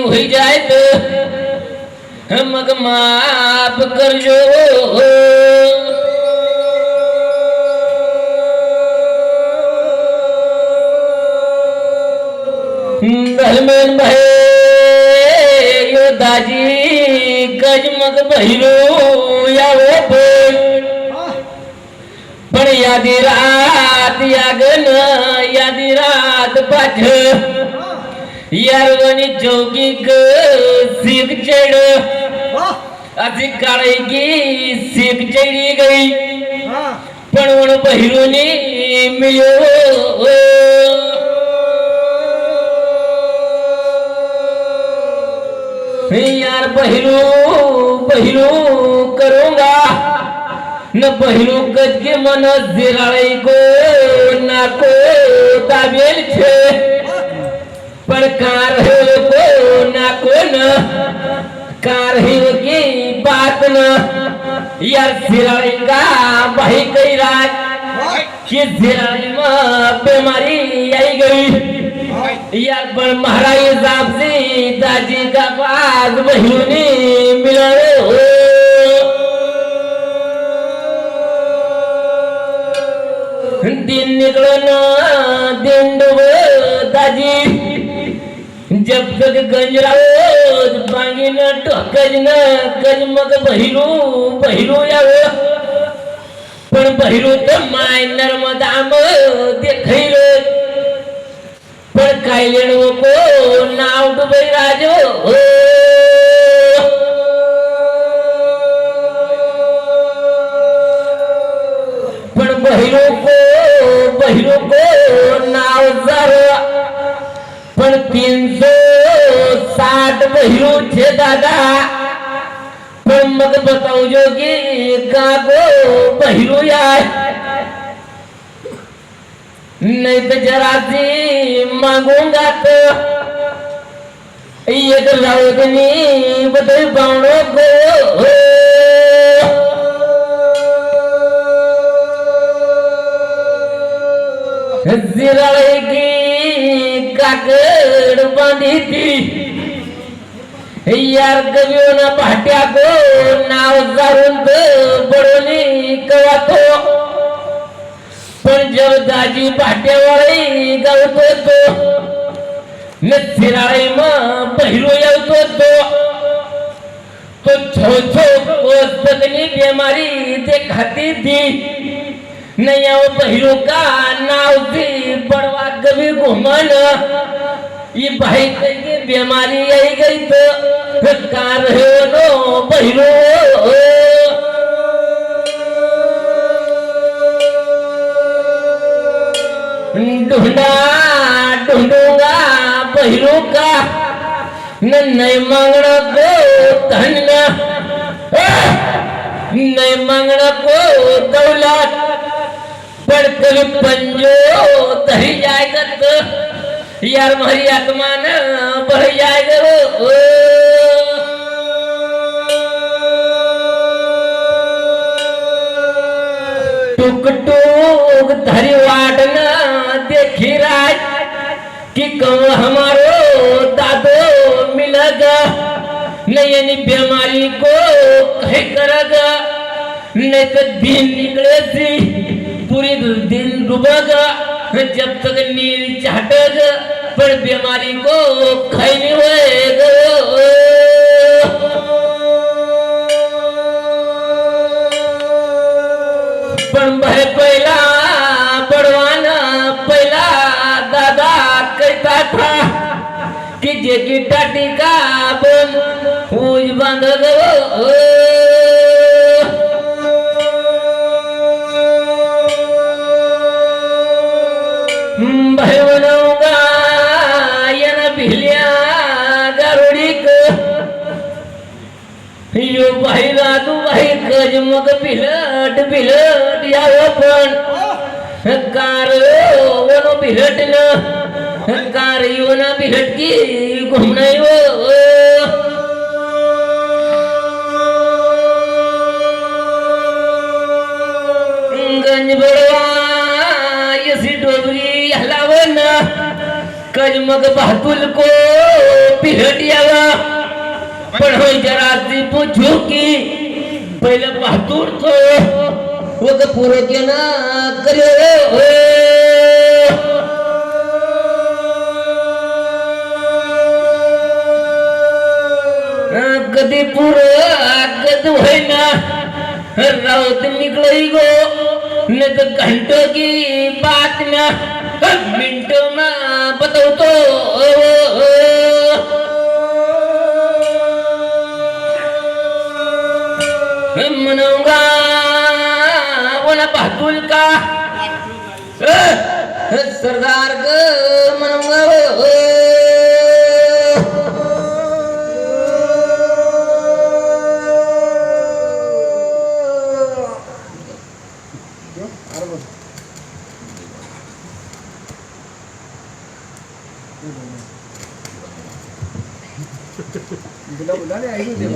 हुई जाए तो मग माफ करजो धर्मेन भाई यो दाजी गजमग बहिरो या वो पण यादी रात पाठ यारवणी जोगी ग सीख चढ़ अजी काळे की सीख चढ़ी गई पण वण बहिरो ने मिलो यार बहिरू करूंगा न बहिरू गज के मन जिराई को ना को ताबेल छे पर कार को ना को न कार की बात न यार जिराई का भाई कई रात कि जिराई में बीमारी आई गई यार पर महाराज साहब से दादी का पास बहिनी मिलो दिन निकलो ना दिन डूबो दादी जब तक गंजराओ बांगी न टोकज न गजमग बहिरू यावो पण बहिरू तो माय नर्मदा में देखैलो पण काय लेणो को नाव डुबई राजो पण बहिरो को नाव जर पण 360 बहिरो छे दादा पण मग बताओ जो की कागो बहिरो यार नहीं तो जरा सी मांगूंगा तो एक लाउदनी बदल बाणों को जिराएगी काकड़ बांधी थी यार कवियों ना भाटिया को नाव जारून तो बड़ोनी कवा तो पण जब दाजी भाट्यावाळी गावतो तो नथिराळी में बहिरो यावतो तो छो पोस्तकनी बीमारी देखाती थी नहीं आओ बहिरो का नाव थी बड़वा कभी घूमन ये भाई की बीमारी आई गई तो कार है नो बहिरो ढूंढूंगा बहिरो का नहीं मांगना को धन नहीं मांगना को दौलत पर कभी पंजो तही जाएगा तो यार हमारी आत्मा न बढ़ जाएगा वो टुक टुक धरी वाट न देखी राज कि कौन हमारो दादो मिलेगा नहीं यानी बीमारी को कहीं करेगा नहीं तो दिन निकले सी पूरी दिन डूबेगा जब तक नींद चाटेगा पर बीमारी को कहीं नहीं होएगा पर भाई पहला बड़वाना पहला दादा कहता था कि जेकी टाटी का बन पूज बंद गो भाई बनाऊंगा ये न भिलिया गरुड़ी को यो भाई रातू भाई गजमग बिलट यावो पण कार वनो बिलट न कार यो ना बिलट की घूमना यो गंज बड़वा यसी डोबरी हलावन कजमग बहातुल को बिलट यावा पण होय जरा ती पूछू की पहिले बहादूर तो वो के पूरे के ना करे हो कधी पुरे आगत होईना राउत निकलई गो न तो घंटों की बात ना मिनटों में बताओ तो मनूंगा वो ना बहादुर का सरदार को मनूंगा बुला बुला ले आई दे